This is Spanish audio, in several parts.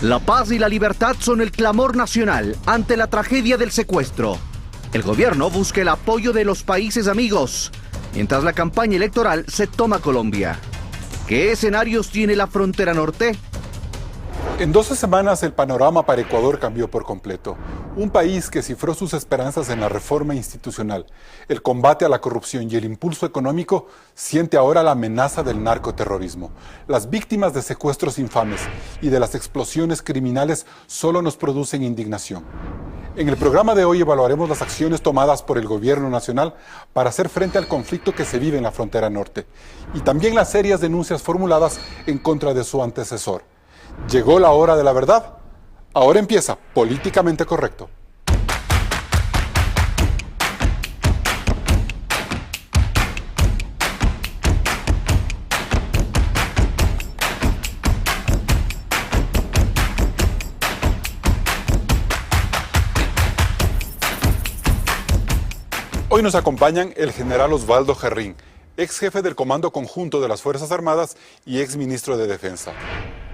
La paz y la libertad son el clamor nacional ante la tragedia del secuestro. El gobierno busca el apoyo de los países amigos, mientras la campaña electoral se toma Colombia. ¿Qué escenarios tiene la frontera norte? En 12 semanas el panorama para Ecuador cambió por completo. Un país que cifró sus esperanzas en la reforma institucional, el combate a la corrupción y el impulso económico, siente ahora la amenaza del narcoterrorismo. Las víctimas de secuestros infames y de las explosiones criminales solo nos producen indignación. En el programa de hoy evaluaremos las acciones tomadas por el gobierno nacional para hacer frente al conflicto que se vive en la frontera norte y también las serias denuncias formuladas en contra de su antecesor. ¿Llegó la hora de la verdad? Ahora empieza Políticamente Correcto. Hoy nos acompañan el general Osvaldo Jerrín, ex jefe del Comando Conjunto de las Fuerzas Armadas y ex ministro de Defensa.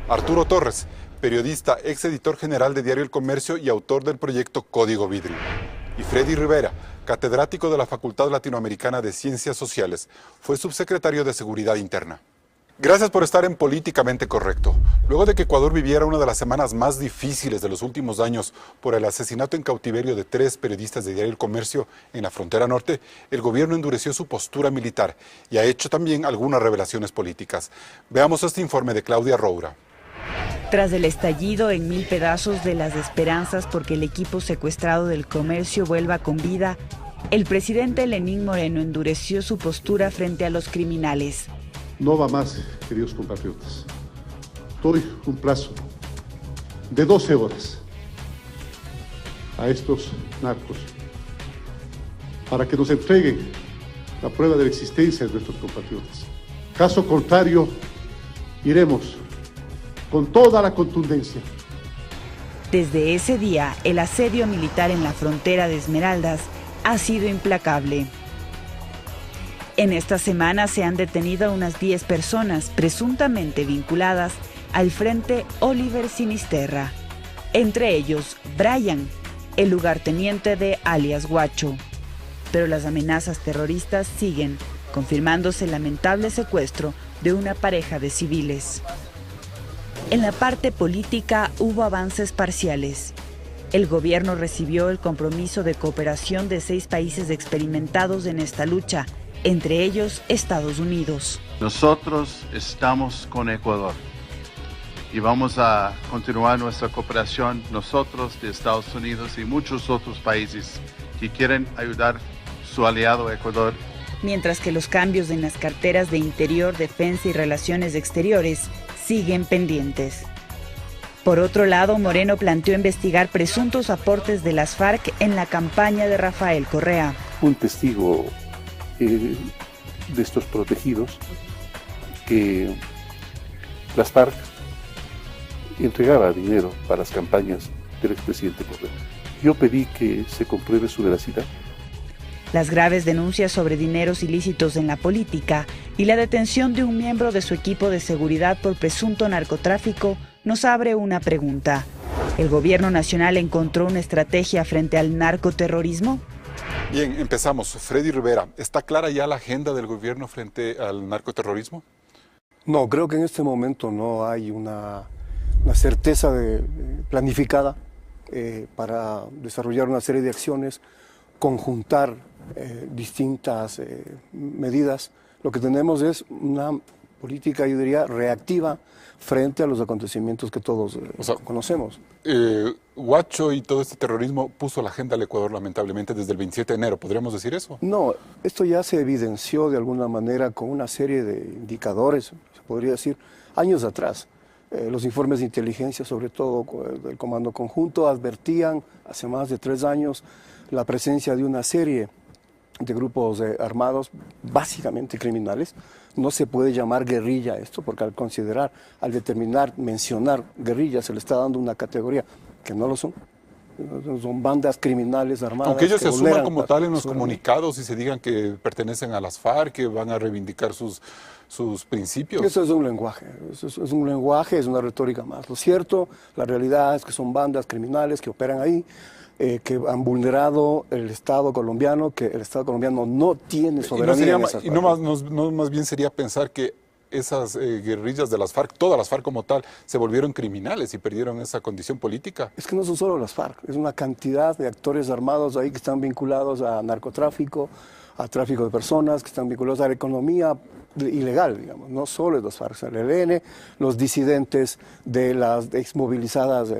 Arturo Torres, periodista, ex editor general de Diario El Comercio y autor del proyecto Código Vidrio. Y Freddy Rivera, catedrático de la Facultad Latinoamericana de Ciencias Sociales, fue subsecretario de Seguridad Interna. Gracias por estar en Políticamente Correcto. Luego de que Ecuador viviera una de las semanas más difíciles de los últimos años por el asesinato en cautiverio de 3 periodistas de Diario El Comercio en la frontera norte, el gobierno endureció su postura militar y ha hecho también algunas revelaciones políticas. Veamos este informe de Claudia Roura. Tras el estallido en 1000 pedazos de las esperanzas porque el equipo secuestrado del comercio vuelva con vida, el presidente Lenín Moreno endureció su postura frente a los criminales. No va más, queridos compatriotas. Doy un plazo de 12 horas a estos narcos para que nos entreguen la prueba de la existencia de nuestros compatriotas. Caso contrario, iremos con toda la contundencia. Desde ese día, el asedio militar en la frontera de Esmeraldas ha sido implacable. En esta semana se han detenido a unas 10 personas presuntamente vinculadas al Frente Oliver Sinisterra. Entre ellos, Brian, el lugarteniente de alias Guacho. Pero las amenazas terroristas siguen, confirmándose el lamentable secuestro de una pareja de civiles. En la parte política hubo avances parciales. El gobierno recibió el compromiso de cooperación de 6 países experimentados en esta lucha, entre ellos Estados Unidos. Nosotros estamos con Ecuador y vamos a continuar nuestra cooperación, nosotros de Estados Unidos y muchos otros países que quieren ayudar a su aliado Ecuador. Mientras que los cambios en las carteras de Interior, Defensa y Relaciones Exteriores siguen pendientes. Por otro lado, Moreno planteó investigar presuntos aportes de las FARC en la campaña de Rafael Correa. Un testigo de estos protegidos que las FARC entregaba dinero para las campañas del expresidente Correa. Yo pedí que se compruebe su veracidad. Las graves denuncias sobre dineros ilícitos en la política y la detención de un miembro de su equipo de seguridad por presunto narcotráfico nos abre una pregunta. ¿El gobierno nacional encontró una estrategia frente al narcoterrorismo? Bien, empezamos. Freddy Rivera, ¿está clara ya la agenda del gobierno frente al narcoterrorismo? No, creo que en este momento no hay una certeza planificada para desarrollar una serie de acciones, conjuntar distintas medidas. Lo que tenemos es una política, yo diría, reactiva frente a los acontecimientos que todos conocemos. Guacho y todo este terrorismo puso la agenda al Ecuador lamentablemente desde el 27 de enero, ¿podríamos decir eso? No, esto ya se evidenció de alguna manera con una serie de indicadores, se podría decir, años atrás. Los informes de inteligencia, sobre todo del Comando Conjunto, advertían hace más de 3 años la presencia de una serie de grupos armados, básicamente criminales. No se puede llamar guerrilla esto, porque al mencionar guerrilla, se le está dando una categoría que no lo son. Son bandas criminales armadas. Aunque ellos que se asuman vulneran como tal en los soberanía. comunicados y se digan que pertenecen a las FARC, que van a reivindicar sus principios. Eso es un lenguaje, es un lenguaje, es una retórica más. Lo cierto, la realidad es que son bandas criminales que operan ahí, que han vulnerado el Estado colombiano, que el Estado colombiano no tiene soberanía. Y no más bien sería pensar que esas guerrillas de las FARC, todas las FARC como tal, se volvieron criminales y perdieron esa condición política. Es que no son solo las FARC, es una cantidad de actores armados ahí que están vinculados a narcotráfico, a tráfico de personas, que están vinculados a la economía ilegal, digamos. No solo es las FARC, el ELN, los disidentes de las exmovilizadas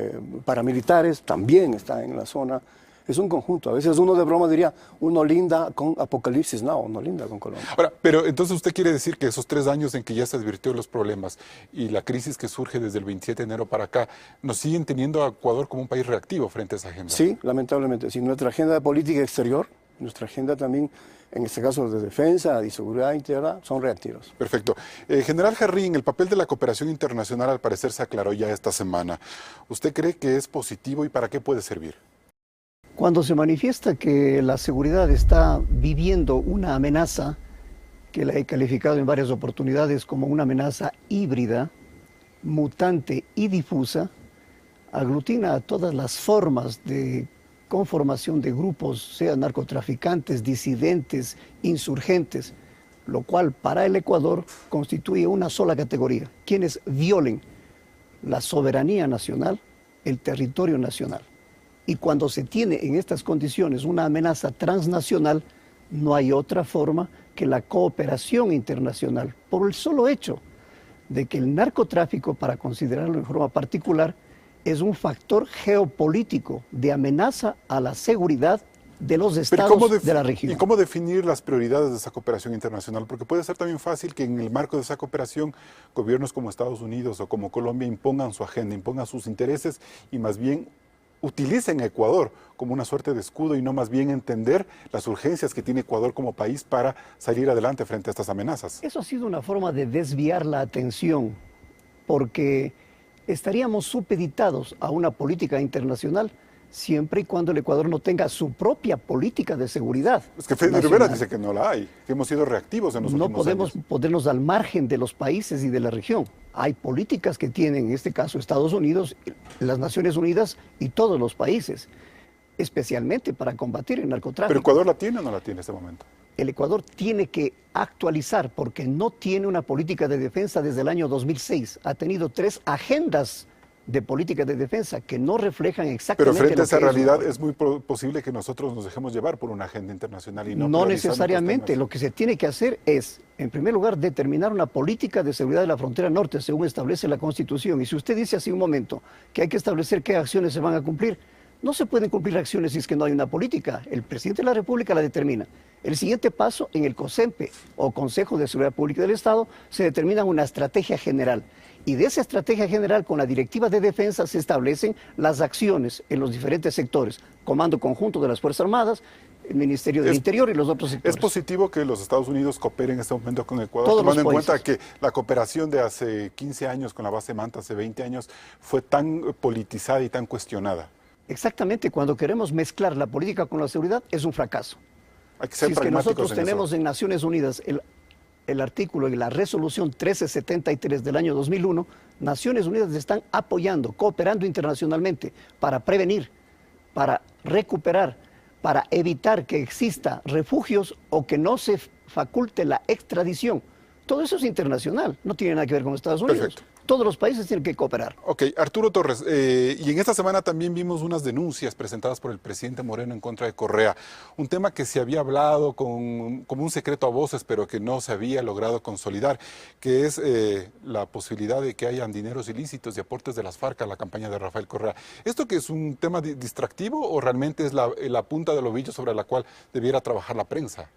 paramilitares también están en la zona. Es un conjunto. A veces uno de broma diría, uno linda con Apocalipsis Now, no linda con Colombia. Ahora, pero entonces usted quiere decir que esos 3 años en que ya se advirtió los problemas y la crisis que surge desde el 27 de enero para acá, nos siguen teniendo a Ecuador como un país reactivo frente a esa agenda. Sí, lamentablemente. Sí, nuestra agenda de política exterior, nuestra agenda también, en este caso de defensa y seguridad interna, son reactivos. Perfecto. General Jarrín, el papel de la cooperación internacional al parecer se aclaró ya esta semana. ¿Usted cree que es positivo y para qué puede servir? Cuando se manifiesta que la seguridad está viviendo una amenaza, que la he calificado en varias oportunidades como una amenaza híbrida, mutante y difusa, aglutina a todas las formas de conformación de grupos, sean narcotraficantes, disidentes, insurgentes, lo cual para el Ecuador constituye una sola categoría, quienes violen la soberanía nacional, el territorio nacional. Y cuando se tiene en estas condiciones una amenaza transnacional, no hay otra forma que la cooperación internacional, por el solo hecho de que el narcotráfico, para considerarlo en forma particular, es un factor geopolítico de amenaza a la seguridad de los estados de la región. ¿Y cómo definir las prioridades de esa cooperación internacional? Porque puede ser también fácil que en el marco de esa cooperación gobiernos como Estados Unidos o como Colombia impongan su agenda, impongan sus intereses y más bien utilicen a Ecuador como una suerte de escudo y no más bien entender las urgencias que tiene Ecuador como país para salir adelante frente a estas amenazas. Eso ha sido una forma de desviar la atención, porque estaríamos supeditados a una política internacional siempre y cuando el Ecuador no tenga su propia política de seguridad. Es que Fede Rivera dice que no la hay, que hemos sido reactivos en los últimos años. No podemos ponernos al margen de los países y de la región. Hay políticas que tienen, en este caso, Estados Unidos, las Naciones Unidas y todos los países, especialmente para combatir el narcotráfico. ¿Pero Ecuador la tiene o no la tiene en este momento? El Ecuador tiene que actualizar porque no tiene una política de defensa desde el año 2006. Ha tenido 3 agendas de política de defensa que no reflejan exactamente. Pero frente a esa realidad es muy posible que nosotros nos dejemos llevar por una agenda internacional y no necesariamente. Lo que se tiene que hacer es, en primer lugar, determinar una política de seguridad de la frontera norte según establece la Constitución. Y si usted dice hace un momento que hay que establecer qué acciones se van a cumplir, no se pueden cumplir acciones si es que no hay una política. El presidente de la República la determina. El siguiente paso, en el COSEMPE o Consejo de Seguridad Pública del Estado, se determina una estrategia general. Y de esa estrategia general, con la Directiva de Defensa, se establecen las acciones en los diferentes sectores. Comando Conjunto de las Fuerzas Armadas, el Ministerio del Interior y los otros sectores. ¿Es positivo que los Estados Unidos cooperen en este momento con Ecuador, tomando en cuenta que la cooperación de hace 15 años con la base Manta, hace 20 años, fue tan politizada y tan cuestionada? Exactamente, cuando queremos mezclar la política con la seguridad, es un fracaso. Hay que ser si es que nosotros tenemos en Naciones Unidas el artículo y la resolución 1373 del año 2001, Naciones Unidas están apoyando, cooperando internacionalmente para prevenir, para recuperar, para evitar que exista refugios o que no se faculte la extradición. Todo eso es internacional, no tiene nada que ver con Estados Unidos. Perfecto. Todos los países tienen que cooperar. Ok, Arturo Torres, y en esta semana también vimos unas denuncias presentadas por el presidente Moreno en contra de Correa, un tema que se había hablado como un secreto a voces, pero que no se había logrado consolidar, que es la posibilidad de que hayan dineros ilícitos y aportes de las FARC a la campaña de Rafael Correa. ¿Esto que es un tema distractivo o realmente es la punta del ovillo sobre la cual debiera trabajar la prensa?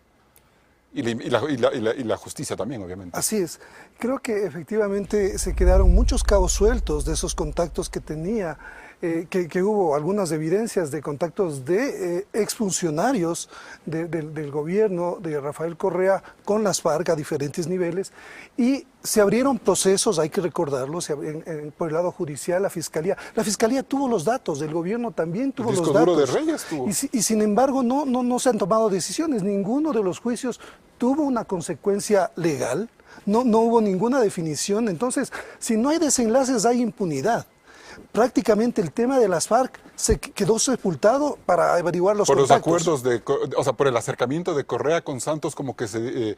Y la justicia también, obviamente. Así es. Creo que efectivamente se quedaron muchos cabos sueltos de esos contactos que tenía que hubo algunas evidencias de contactos de exfuncionarios del gobierno de Rafael Correa con las FARC a diferentes niveles, y se abrieron procesos, hay que recordarlo, por el lado judicial, la Fiscalía tuvo los datos, el gobierno también tuvo los datos. El disco duro de Reyes tuvo. Y sin embargo no se han tomado decisiones, ninguno de los juicios tuvo una consecuencia legal, no hubo ninguna definición. Entonces, si no hay desenlaces, hay impunidad. Prácticamente el tema de las FARC se quedó sepultado para averiguar los contactos. Los acuerdos, por el acercamiento de Correa con Santos, como que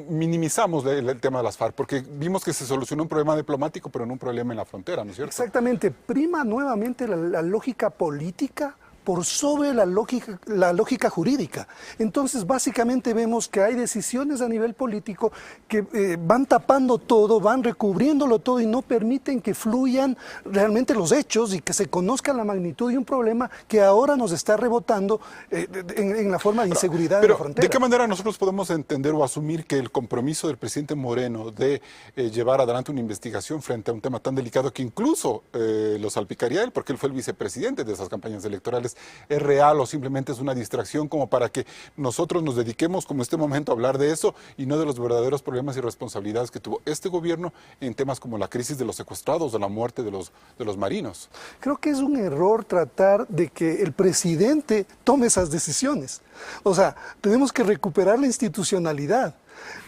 minimizamos el tema de las FARC, porque vimos que se solucionó un problema diplomático, pero no un problema en la frontera, ¿no es cierto? Exactamente, prima nuevamente la lógica política por sobre la lógica jurídica. Entonces, básicamente vemos que hay decisiones a nivel político que van tapando todo, van recubriéndolo todo y no permiten que fluyan realmente los hechos y que se conozca la magnitud de un problema que ahora nos está rebotando en la forma de inseguridad en la frontera. ¿De qué manera nosotros podemos entender o asumir que el compromiso del presidente Moreno de llevar adelante una investigación frente a un tema tan delicado que incluso lo salpicaría él, porque él fue el vicepresidente de esas campañas electorales, es real o simplemente es una distracción como para que nosotros nos dediquemos como este momento a hablar de eso y no de los verdaderos problemas y responsabilidades que tuvo este gobierno en temas como la crisis de los secuestrados, de la muerte de los marinos? Creo que es un error tratar de que el presidente tome esas decisiones. O sea, tenemos que recuperar la institucionalidad.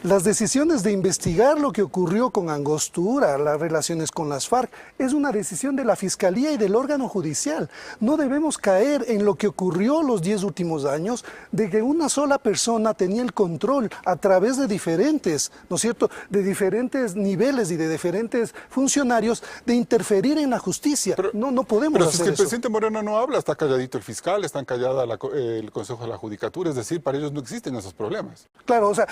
Las decisiones de investigar lo que ocurrió con Angostura, las relaciones con las FARC, es una decisión de la Fiscalía y del órgano judicial. No debemos caer en lo que ocurrió los 10 últimos años, de que una sola persona tenía el control a través de diferentes, ¿no es cierto?, de diferentes niveles y de diferentes funcionarios de interferir en la justicia. No podemos hacer eso. Pero si es que el presidente Moreno no habla, está calladito el fiscal, está callada el Consejo de la Judicatura, es decir, para ellos no existen esos problemas. Claro, o sea,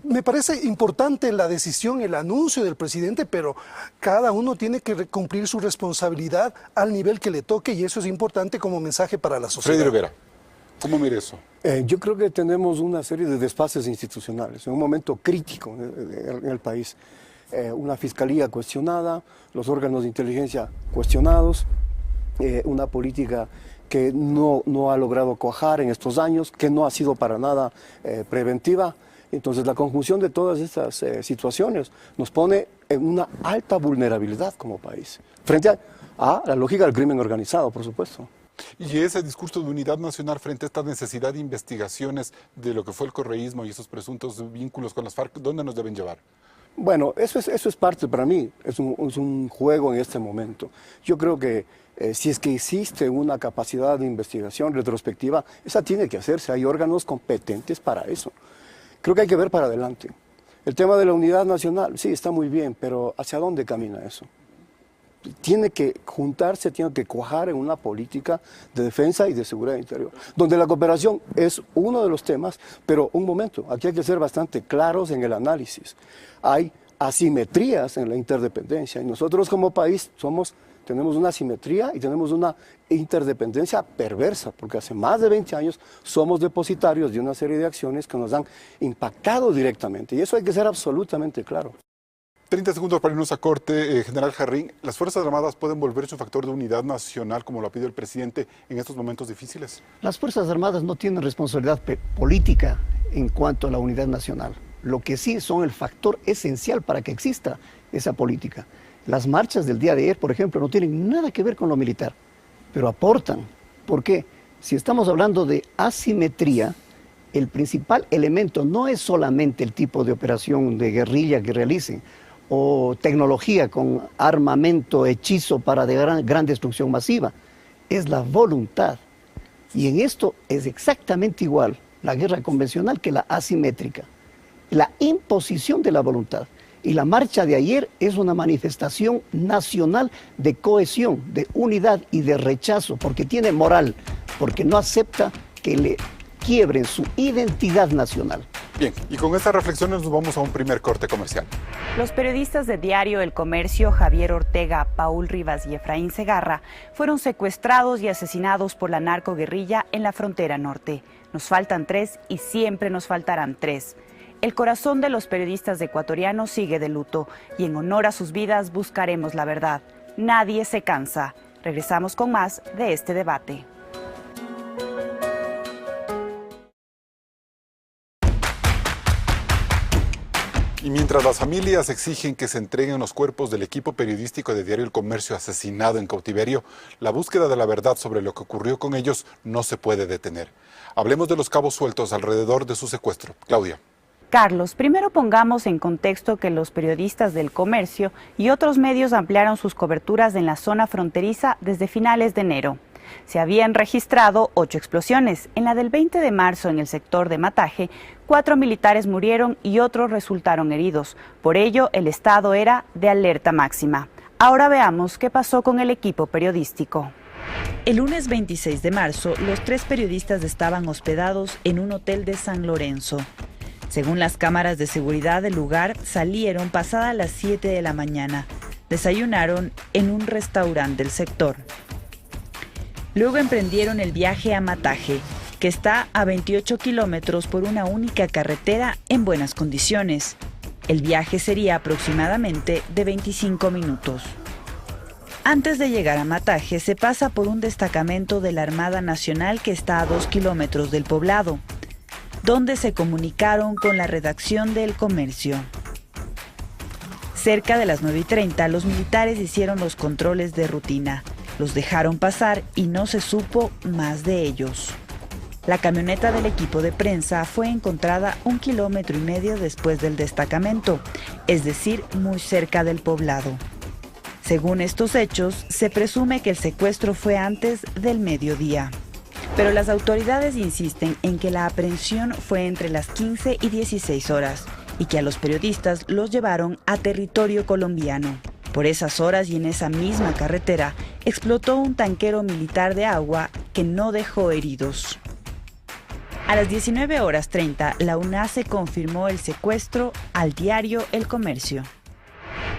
me parece importante la decisión, el anuncio del presidente, pero cada uno tiene que cumplir su responsabilidad al nivel que le toque y eso es importante como mensaje para la sociedad. Freddy Rivera, ¿cómo mira eso? Yo creo que tenemos una serie de desfases institucionales, en un momento crítico en el país. Una fiscalía cuestionada, los órganos de inteligencia cuestionados, una política que no ha logrado cuajar en estos años, que no ha sido para nada preventiva. Entonces, la conjunción de todas estas situaciones nos pone en una alta vulnerabilidad como país, frente a la lógica del crimen organizado, por supuesto. Y ese discurso de unidad nacional frente a esta necesidad de investigaciones de lo que fue el correísmo y esos presuntos vínculos con las FARC, ¿dónde nos deben llevar? Bueno, eso es parte, para mí, es un juego en este momento. Yo creo que si es que existe una capacidad de investigación retrospectiva, esa tiene que hacerse, hay órganos competentes para eso. Creo que hay que ver para adelante. El tema de la unidad nacional, sí, está muy bien, pero ¿hacia dónde camina eso? Tiene que juntarse, tiene que cuajar en una política de defensa y de seguridad interior, donde la cooperación es uno de los temas, pero un momento, aquí hay que ser bastante claros en el análisis. Hay asimetrías en la interdependencia y nosotros como país tenemos una asimetría y tenemos una interdependencia perversa, porque hace más de 20 años somos depositarios de una serie de acciones que nos han impactado directamente, y eso hay que ser absolutamente claro. 30 segundos para irnos a corte, General Jarrín. ¿Las Fuerzas Armadas pueden volverse un factor de unidad nacional, como lo ha pedido el presidente, en estos momentos difíciles? Las Fuerzas Armadas no tienen responsabilidad política en cuanto a la unidad nacional. Lo que sí son el factor esencial para que exista esa política. Las marchas del día de ayer, por ejemplo, no tienen nada que ver con lo militar, pero aportan. ¿Por qué? Si estamos hablando de asimetría, el principal elemento no es solamente el tipo de operación de guerrilla que realicen, o tecnología con armamento, hechizo para de gran destrucción masiva, es la voluntad. Y en esto es exactamente igual la guerra convencional que la asimétrica. La imposición de la voluntad. Y la marcha de ayer es una manifestación nacional de cohesión, de unidad y de rechazo, porque tiene moral, porque no acepta que le quiebren su identidad nacional. Bien, y con estas reflexiones nos vamos a un primer corte comercial. Los periodistas de Diario El Comercio, Javier Ortega, Paul Rivas y Efraín Segarra, fueron secuestrados y asesinados por la narcoguerrilla en la frontera norte. Nos faltan 3 y siempre nos faltarán 3. El corazón de los periodistas ecuatorianos sigue de luto y en honor a sus vidas buscaremos la verdad. Nadie se cansa. Regresamos con más de este debate. Y mientras las familias exigen que se entreguen los cuerpos del equipo periodístico de Diario El Comercio asesinado en cautiverio, la búsqueda de la verdad sobre lo que ocurrió con ellos no se puede detener. Hablemos de los cabos sueltos alrededor de su secuestro. Claudia. Carlos, primero pongamos en contexto que los periodistas del Comercio y otros medios ampliaron sus coberturas en la zona fronteriza desde finales de enero. Se habían registrado 8 explosiones. En la del 20 de marzo en el sector de Mataje, 4 militares murieron y otros resultaron heridos. Por ello, el estado era de alerta máxima. Ahora veamos qué pasó con el equipo periodístico. El lunes 26 de marzo, los 3 periodistas estaban hospedados en un hotel de San Lorenzo. Según las cámaras de seguridad del lugar, salieron pasadas las 7 de la mañana. Desayunaron en un restaurante del sector. Luego emprendieron el viaje a Mataje, que está a 28 kilómetros por una única carretera en buenas condiciones. El viaje sería aproximadamente de 25 minutos. Antes de llegar a Mataje, se pasa por un destacamento de la Armada Nacional que está a 2 kilómetros del poblado, donde se comunicaron con la redacción de El Comercio. Cerca de las 9:30, los militares hicieron los controles de rutina. Los dejaron pasar y no se supo más de ellos. La camioneta del equipo de prensa fue encontrada 1,5 kilómetros después del destacamento, es decir, muy cerca del poblado. Según estos hechos, se presume que el secuestro fue antes del mediodía. Pero las autoridades insisten en que la aprehensión fue entre las 15 y 16 horas y que a los periodistas los llevaron a territorio colombiano. Por esas horas y en esa misma carretera explotó un tanquero militar de agua que no dejó heridos. A las 19:30, la UNACE confirmó el secuestro al diario El Comercio.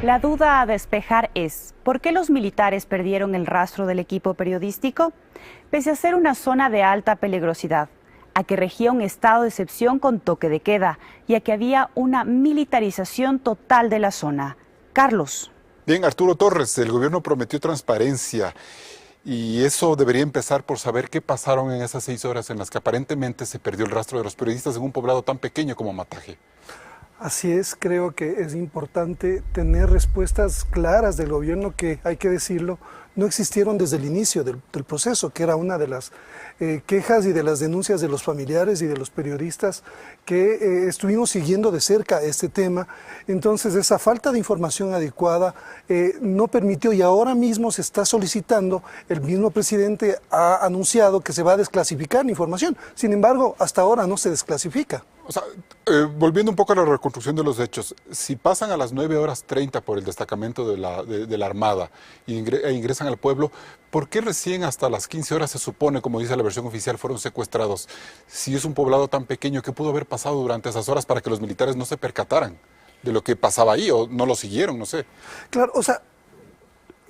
La duda a despejar es, ¿por qué los militares perdieron el rastro del equipo periodístico? Pese a ser una zona de alta peligrosidad, a que regía un estado de excepción con toque de queda y a que había una militarización total de la zona. Carlos. Bien, Arturo Torres, el gobierno prometió transparencia y eso debería empezar por saber qué pasaron en esas 6 horas en las que aparentemente se perdió el rastro de los periodistas en un poblado tan pequeño como Mataje. Así es, creo que es importante tener respuestas claras del gobierno que, hay que decirlo, no existieron desde el inicio del proceso, que era una de las quejas y de las denuncias de los familiares y de los periodistas que estuvimos siguiendo de cerca este tema. Entonces, esa falta de información adecuada no permitió, y ahora mismo se está solicitando, el mismo presidente ha anunciado que se va a desclasificar la información. Sin embargo, hasta ahora no se desclasifica. O sea, volviendo un poco a la reconstrucción de los hechos, si pasan a las 9:30 por el destacamento de la Armada e ingresan al pueblo, ¿por qué recién hasta las 15 horas se supone, como dice la versión oficial, fueron secuestrados? Si es un poblado tan pequeño, ¿qué pudo haber pasado durante esas horas para que los militares no se percataran de lo que pasaba ahí o no lo siguieron? No sé. Claro, o sea,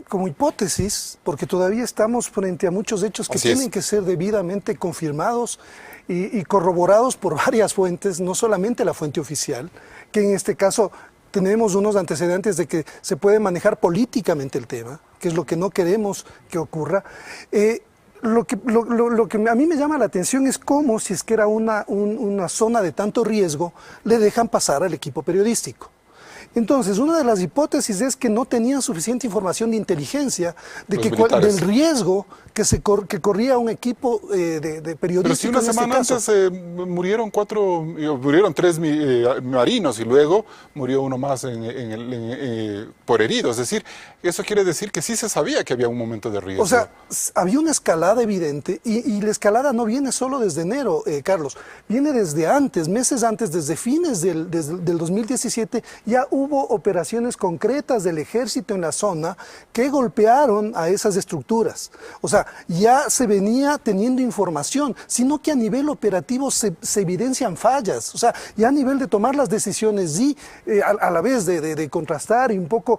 como hipótesis, porque todavía estamos frente a muchos hechos que tienen que ser debidamente confirmados y corroborados por varias fuentes, no solamente la fuente oficial, que en este caso tenemos unos antecedentes de que se puede manejar políticamente el tema, que es lo que no queremos que ocurra. Lo que a mí me llama la atención es cómo, si es que era una zona de tanto riesgo, le dejan pasar al equipo periodístico. Entonces, una de las hipótesis es que no tenían suficiente información de inteligencia del riesgo que corría un equipo de periodistas. Pero si una semana antes murieron 3 marinos y luego murió uno más por herido. Es decir, eso quiere decir que sí se sabía que había un momento de riesgo. O sea, había una escalada evidente y la escalada no viene solo desde enero, Carlos. Viene desde antes, meses antes, desde fines del 2017, ya hubo operaciones concretas del ejército en la zona que golpearon a esas estructuras. O sea, ya se venía teniendo información, sino que a nivel operativo se evidencian fallas. O sea, ya a nivel de tomar las decisiones y a la vez de contrastar y un poco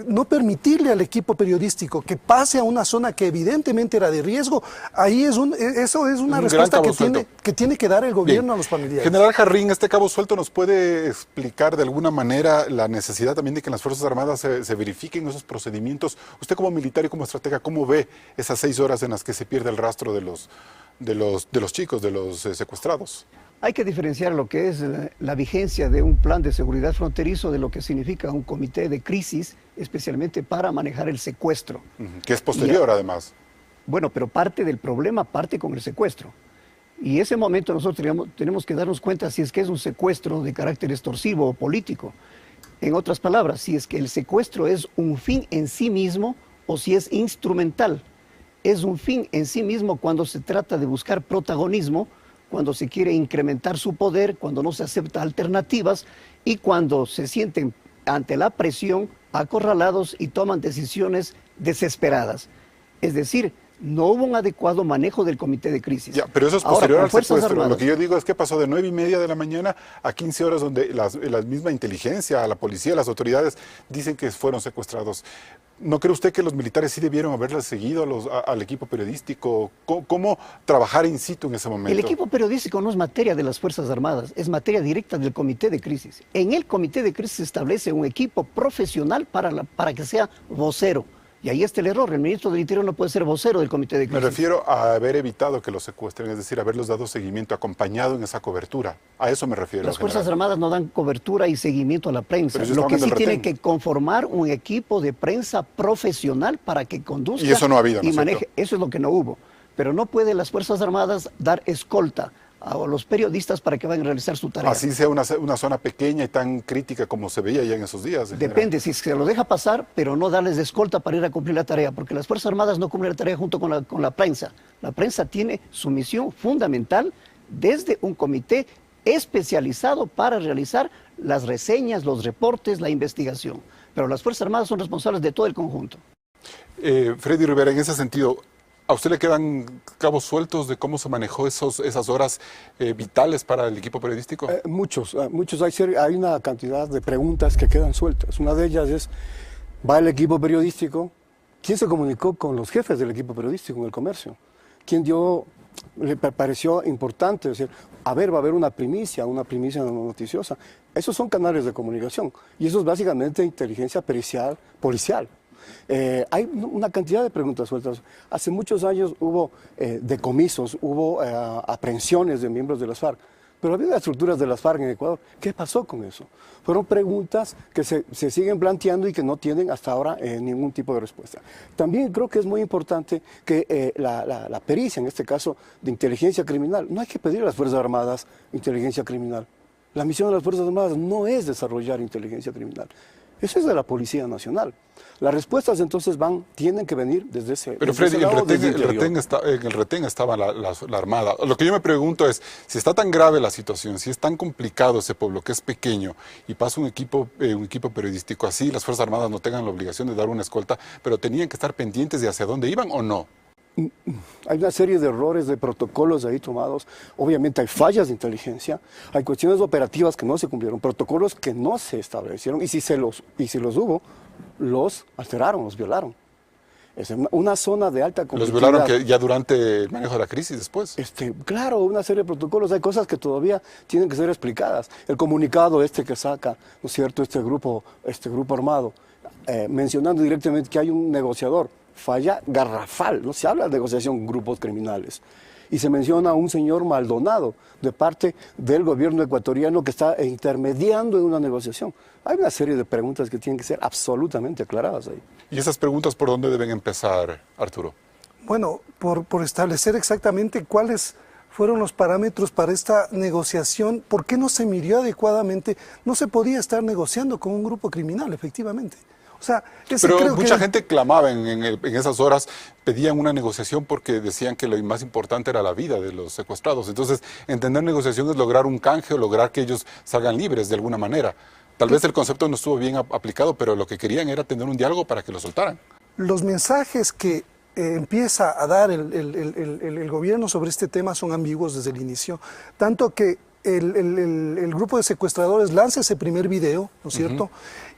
no permitirle al equipo periodístico que pase a una zona que evidentemente era de riesgo, ahí eso es una respuesta que tiene que dar el gobierno a los familiares. General Jarrín, este cabo suelto nos puede explicar de alguna manera manera la necesidad también de que en las Fuerzas Armadas se verifiquen esos procedimientos. Usted como militar y como estratega, ¿cómo ve esas 6 horas en las que se pierde el rastro de los chicos, de los secuestrados? Hay que diferenciar lo que es la vigencia de un plan de seguridad fronterizo de lo que significa un comité de crisis, especialmente para manejar el secuestro. Que es posterior, además. Bueno, pero parte del problema parte con el secuestro. Y ese momento nosotros tenemos que darnos cuenta si es que es un secuestro de carácter extorsivo o político. En otras palabras, si es que el secuestro es un fin en sí mismo o si es instrumental. Es un fin en sí mismo cuando se trata de buscar protagonismo, cuando se quiere incrementar su poder, cuando no se acepta alternativas y cuando se sienten ante la presión acorralados y toman decisiones desesperadas. Es decir, no hubo un adecuado manejo del comité de crisis. Ya, pero eso es posterior al secuestro. Armadas. Lo que yo digo es que pasó de 9:30 de la mañana a 15 horas donde la misma inteligencia, la policía, las autoridades dicen que fueron secuestrados. ¿No cree usted que los militares sí debieron haberles seguido al equipo periodístico? ¿Cómo trabajar in situ en ese momento? El equipo periodístico no es materia de las Fuerzas Armadas, es materia directa del comité de crisis. En el comité de crisis se establece un equipo profesional para que sea vocero. Y ahí está el error, el ministro del Interior no puede ser vocero del comité de crisis. Me refiero a haber evitado que los secuestren, es decir, haberlos dado seguimiento, acompañado en esa cobertura. A eso me refiero. Las Fuerzas Armadas no dan cobertura y seguimiento a la prensa. Lo que sí tiene que conformar un equipo de prensa profesional para que conduzca y eso no ha habido, ¿no y maneje. Eso es lo que no hubo. Pero no pueden las Fuerzas Armadas dar escolta a los periodistas para que vayan a realizar su tarea. Así sea una zona pequeña y tan crítica como se veía ya en esos días. Depende, si se lo deja pasar, pero no darles escolta para ir a cumplir la tarea, porque las Fuerzas Armadas no cumplen la tarea junto con la prensa. La prensa tiene su misión fundamental desde un comité especializado para realizar las reseñas, los reportes, la investigación. Pero las Fuerzas Armadas son responsables de todo el conjunto. Freddy Rivera, en ese sentido, ¿a usted le quedan cabos sueltos de cómo se manejó esas horas vitales para el equipo periodístico? Muchos. Hay una cantidad de preguntas que quedan sueltas. Una de ellas es, va el equipo periodístico, ¿quién se comunicó con los jefes del equipo periodístico en el comercio? ¿Quién le pareció importante decir, a ver, va a haber una primicia noticiosa? Esos son canales de comunicación y eso es básicamente inteligencia pericial, policial. Hay una cantidad de preguntas sueltas. Hace muchos años hubo decomisos, hubo aprehensiones de miembros de las FARC, pero había estructuras de las FARC en Ecuador. ¿Qué pasó con eso? Fueron preguntas que se siguen planteando y que no tienen hasta ahora ningún tipo de respuesta. También creo que es muy importante que la pericia, en este caso de inteligencia criminal, no hay que pedir a las Fuerzas Armadas inteligencia criminal. La misión de las Fuerzas Armadas no es desarrollar inteligencia criminal. Eso es de la Policía Nacional. Las respuestas entonces tienen que venir desde ese Pero desde Freddy, en el retén estaba la Armada. Lo que yo me pregunto es, si está tan grave la situación, si es tan complicado ese pueblo que es pequeño y pasa un equipo periodístico así, las Fuerzas Armadas no tengan la obligación de dar una escolta, pero tenían que estar pendientes de hacia dónde iban o no. Hay una serie de errores, de protocolos ahí tomados. Obviamente hay fallas de inteligencia, hay cuestiones operativas que no se cumplieron, protocolos que no se establecieron y si los hubo, los alteraron, los violaron. Es una zona de alta complejidad. Los violaron ya durante el manejo de la crisis después. Claro, una serie de protocolos, hay cosas que todavía tienen que ser explicadas. El comunicado que saca, ¿no es cierto?, este grupo armado, mencionando directamente que hay un negociador. Falla garrafal, no se habla de negociación con grupos criminales. Y se menciona a un señor Maldonado de parte del gobierno ecuatoriano que está intermediando en una negociación. Hay una serie de preguntas que tienen que ser absolutamente aclaradas ahí. ¿Y esas preguntas por dónde deben empezar, Arturo? Bueno, por establecer exactamente cuáles fueron los parámetros para esta negociación, por qué no se midió adecuadamente, no se podía estar negociando con un grupo criminal, efectivamente. O sea, pero mucha gente clamaba en esas horas, pedían una negociación porque decían que lo más importante era la vida de los secuestrados. Entonces, entender negociación es lograr un canje o lograr que ellos salgan libres de alguna manera. Tal vez el concepto no estuvo bien aplicado, pero lo que querían era tener un diálogo para que lo soltaran. Los mensajes que empieza a dar el gobierno sobre este tema son ambiguos desde el inicio, tanto que el grupo de secuestradores lanza ese primer video, ¿no es cierto?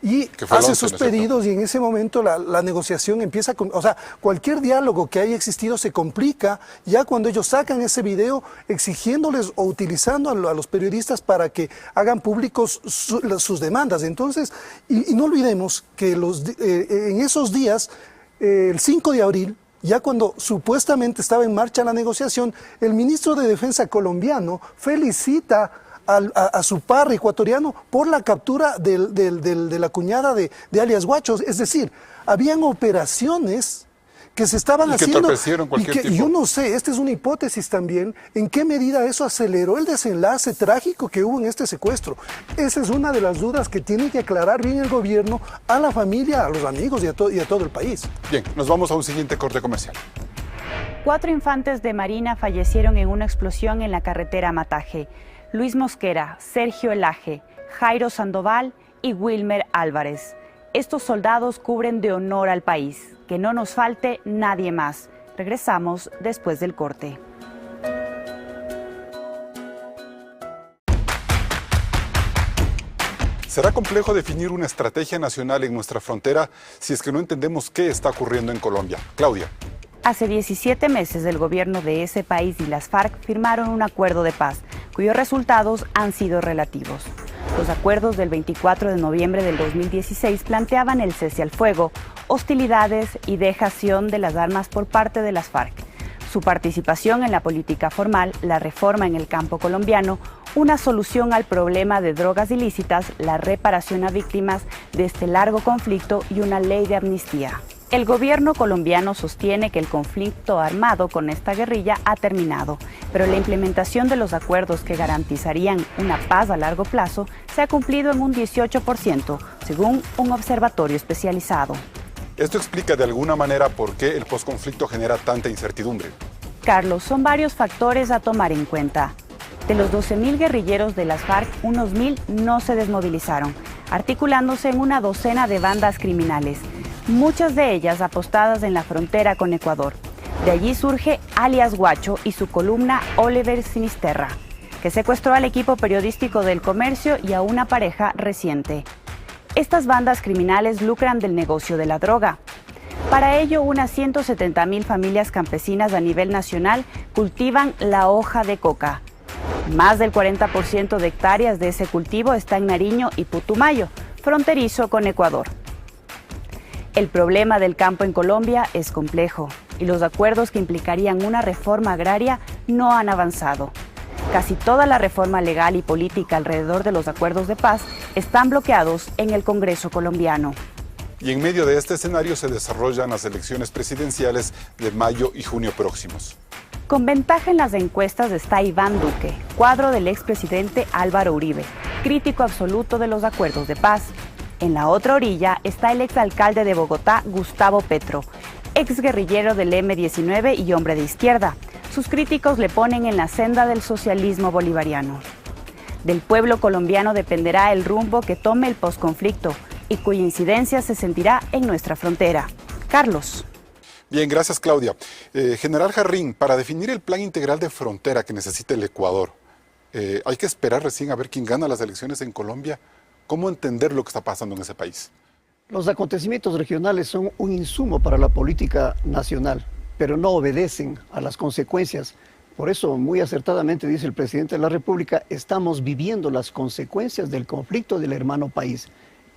Y hace sus pedidos y en ese momento la negociación empieza con... O sea, cualquier diálogo que haya existido se complica ya cuando ellos sacan ese video exigiéndoles o utilizando a los periodistas para que hagan públicos sus demandas. Entonces, y no olvidemos que en esos días, el 5 de abril, ya cuando supuestamente estaba en marcha la negociación, el ministro de Defensa colombiano felicita a su par ecuatoriano por la captura de la cuñada de alias Guacho. Es decir, habían operaciones que se estaban haciendo y que yo no sé, esta es una hipótesis también, en qué medida eso aceleró el desenlace trágico que hubo en este secuestro. Esa es una de las dudas que tiene que aclarar bien el gobierno a la familia, a los amigos y a todo el país. Bien, nos vamos a un siguiente corte comercial. 4 infantes de Marina fallecieron en una explosión en la carretera Mataje. Luis Mosquera, Sergio Elaje, Jairo Sandoval y Wilmer Álvarez. Estos soldados cubren de honor al país. Que no nos falte nadie más. Regresamos después del corte. Será complejo definir una estrategia nacional en nuestra frontera si es que no entendemos qué está ocurriendo en Colombia. Claudia. Hace 17 meses el gobierno de ese país y las FARC firmaron un acuerdo de paz, cuyos resultados han sido relativos. Los acuerdos del 24 de noviembre del 2016 planteaban el cese al fuego, hostilidades y dejación de las armas por parte de las FARC. Su participación en la política formal, la reforma en el campo colombiano, una solución al problema de drogas ilícitas, la reparación a víctimas de este largo conflicto y una ley de amnistía. El gobierno colombiano sostiene que el conflicto armado con esta guerrilla ha terminado, pero la implementación de los acuerdos que garantizarían una paz a largo plazo se ha cumplido en un 18%, según un observatorio especializado. Esto explica de alguna manera por qué el posconflicto genera tanta incertidumbre. Carlos, son varios factores a tomar en cuenta. De los 12.000 guerrilleros de las FARC, unos 1.000 no se desmovilizaron, articulándose en una docena de bandas criminales, muchas de ellas apostadas en la frontera con Ecuador. De allí surge alias Guacho y su columna Oliver Sinisterra, que secuestró al equipo periodístico del Comercio y a una pareja reciente. Estas bandas criminales lucran del negocio de la droga. Para ello, unas 170.000 familias campesinas a nivel nacional cultivan la hoja de coca. Más del 40% de hectáreas de ese cultivo está en Nariño y Putumayo, fronterizo con Ecuador. El problema del campo en Colombia es complejo y los acuerdos que implicarían una reforma agraria no han avanzado. Casi toda la reforma legal y política alrededor de los acuerdos de paz están bloqueados en el Congreso colombiano. Y en medio de este escenario se desarrollan las elecciones presidenciales de mayo y junio próximos. Con ventaja en las encuestas está Iván Duque, cuadro del expresidente Álvaro Uribe, crítico absoluto de los acuerdos de paz. En la otra orilla está el exalcalde de Bogotá, Gustavo Petro, exguerrillero del M-19 y hombre de izquierda. Sus críticos le ponen en la senda del socialismo bolivariano. Del pueblo colombiano dependerá el rumbo que tome el posconflicto y cuya incidencia se sentirá en nuestra frontera. Carlos. Bien, gracias Claudia. General Jarrín, para definir el plan integral de frontera que necesita el Ecuador, hay que esperar recién a ver quién gana las elecciones en Colombia. ¿Cómo entender lo que está pasando en ese país? Los acontecimientos regionales son un insumo para la política nacional, pero no obedecen a las consecuencias. Por eso, muy acertadamente dice el presidente de la República, estamos viviendo las consecuencias del conflicto del hermano país.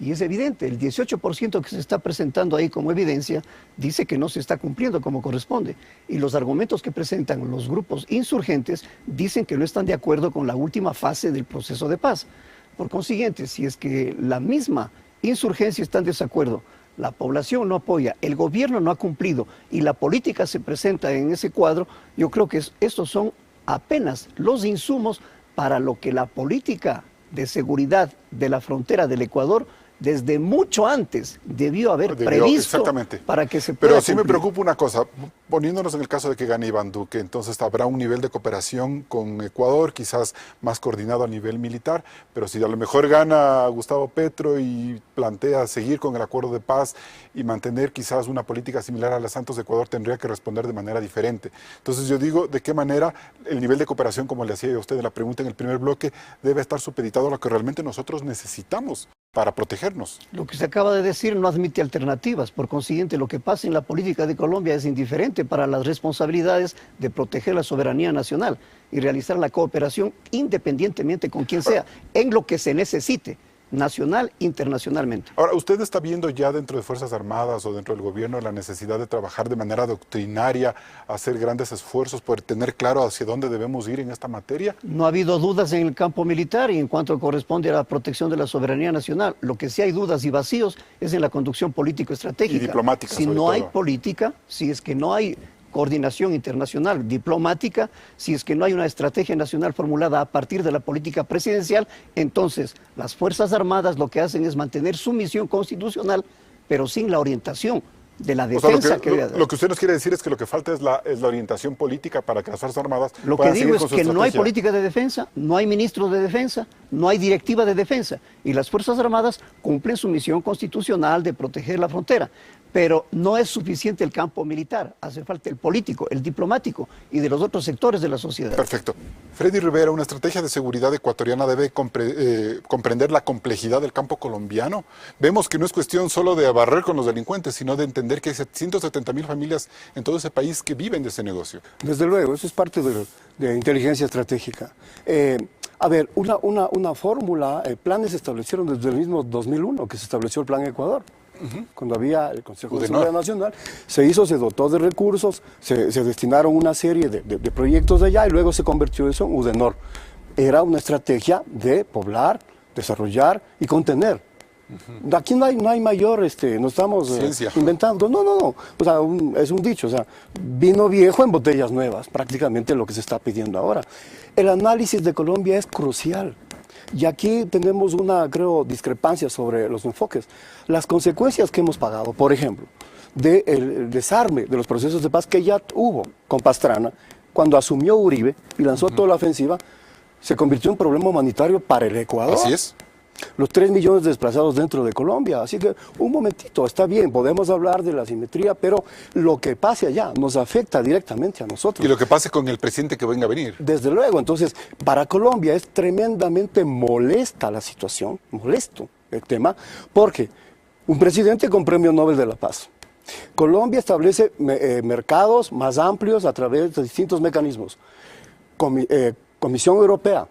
Y es evidente, el 18% que se está presentando ahí como evidencia dice que no se está cumpliendo como corresponde. Y los argumentos que presentan los grupos insurgentes dicen que no están de acuerdo con la última fase del proceso de paz. Por consiguiente, si es que la misma insurgencia está en desacuerdo, la población no apoya, el gobierno no ha cumplido y la política se presenta en ese cuadro, yo creo que estos son apenas los insumos para lo que la política de seguridad de la frontera del Ecuador desde mucho antes debió haber previsto para que se pueda Pero sí cumplir. me preocupa una cosa, poniéndonos en el caso de que gane Iván Duque, entonces habrá un nivel de cooperación con Ecuador, quizás más coordinado a nivel militar, pero si a lo mejor gana Gustavo Petro y plantea seguir con el acuerdo de paz y mantener quizás una política similar a la Santos, Ecuador tendría que responder de manera diferente. Entonces yo digo, ¿de qué manera el nivel de cooperación, como le hacía a usted en la pregunta en el primer bloque, debe estar supeditado a lo que realmente nosotros necesitamos para protegernos? Lo que se acaba de decir no admite alternativas. Por consiguiente, lo que pasa en la política de Colombia es indiferente para las responsabilidades de proteger la soberanía nacional y realizar la cooperación independientemente con quien sea, en lo que se necesite, nacional, internacionalmente. Ahora, ¿usted está viendo ya dentro de Fuerzas Armadas o dentro del gobierno la necesidad de trabajar de manera doctrinaria, hacer grandes esfuerzos por tener claro hacia dónde debemos ir en esta materia? No ha habido dudas en el campo militar y en cuanto corresponde a la protección de la soberanía nacional. Lo que sí hay dudas y vacíos es en la conducción político-estratégica. Y diplomática, Si sobre no todo. hay política, si es que no hay coordinación internacional diplomática, si es que no hay una estrategia nacional formulada a partir de la política presidencial, entonces las Fuerzas Armadas lo que hacen es mantener su misión constitucional, pero sin la orientación de la defensa lo que usted nos quiere decir es que lo que falta es la orientación política para que las Fuerzas Armadas Lo que puedan digo seguir es con su que no hay estrategia. política de defensa, no hay ministro de defensa, no hay directiva de defensa y las Fuerzas Armadas cumplen su misión constitucional de proteger la frontera. Pero no es suficiente el campo militar, hace falta el político, el diplomático y de los otros sectores de la sociedad. Perfecto. Freddy Rivera, ¿una estrategia de seguridad ecuatoriana debe comprender la complejidad del campo colombiano? Vemos que no es cuestión solo de barrer con los delincuentes, sino de entender que hay 170,000 familias en todo ese país que viven de ese negocio. Desde luego, eso es parte de inteligencia estratégica. A ver, una fórmula, planes se establecieron desde el mismo 2001, que se estableció el Plan Ecuador. Cuando había el Consejo de Seguridad Nacional, se dotó de recursos, se destinaron una serie de proyectos de allá y luego se convirtió eso en UDENOR. Era una estrategia de poblar, desarrollar y contener. Aquí no hay mayor, no estamos inventando, no. O sea, es un dicho, o sea, vino viejo en botellas nuevas, prácticamente lo que se está pidiendo ahora. El análisis de Colombia es crucial. Y aquí tenemos una, creo, discrepancia sobre los enfoques. Las consecuencias que hemos pagado, por ejemplo, del desarme de los procesos de paz que ya hubo con Pastrana, cuando asumió Uribe y lanzó toda la ofensiva, se convirtió en un problema humanitario para el Ecuador. Así es. Los 3 millones de desplazados dentro de Colombia. Así que, un momentito, está bien, podemos hablar de la asimetría, pero lo que pase allá nos afecta directamente a nosotros. Y lo que pase con el presidente que venga a venir. Desde luego, entonces, para Colombia es tremendamente molesta la situación, molesto el tema, porque un presidente con Premio Nobel de la Paz. Colombia establece mercados más amplios a través de distintos mecanismos. Comisión Europea.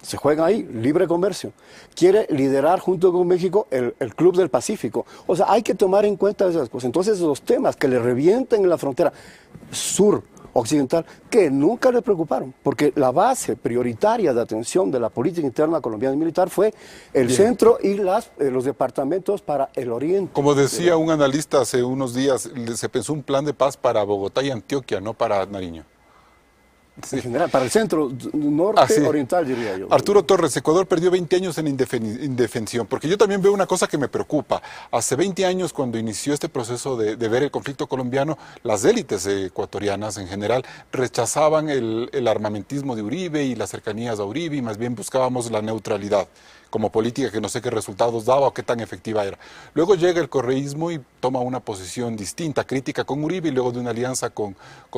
Se juega ahí, libre comercio. Quiere liderar junto con México el Club del Pacífico. O sea, hay que tomar en cuenta esas cosas. Entonces, los temas que le revienten en la frontera sur, occidental, que nunca le preocuparon, porque la base prioritaria de atención de la política interna colombiana y militar fue el centro y los departamentos para el oriente. Como decía un analista hace unos días, se pensó un plan de paz para Bogotá y Antioquia, no para Nariño. En general, para el centro norte oriental, diría yo. Arturo Torres, Ecuador perdió 20 años en indefensión, porque yo también veo una cosa que me preocupa. Hace 20 años, cuando inició este proceso de ver el conflicto colombiano, las élites ecuatorianas en general rechazaban el armamentismo de Uribe y las cercanías a Uribe, y más bien buscábamos la neutralidad como política que no sé qué resultados daba o qué tan efectiva era. Luego llega el correísmo y toma una posición distinta, crítica con Uribe y luego de una alianza con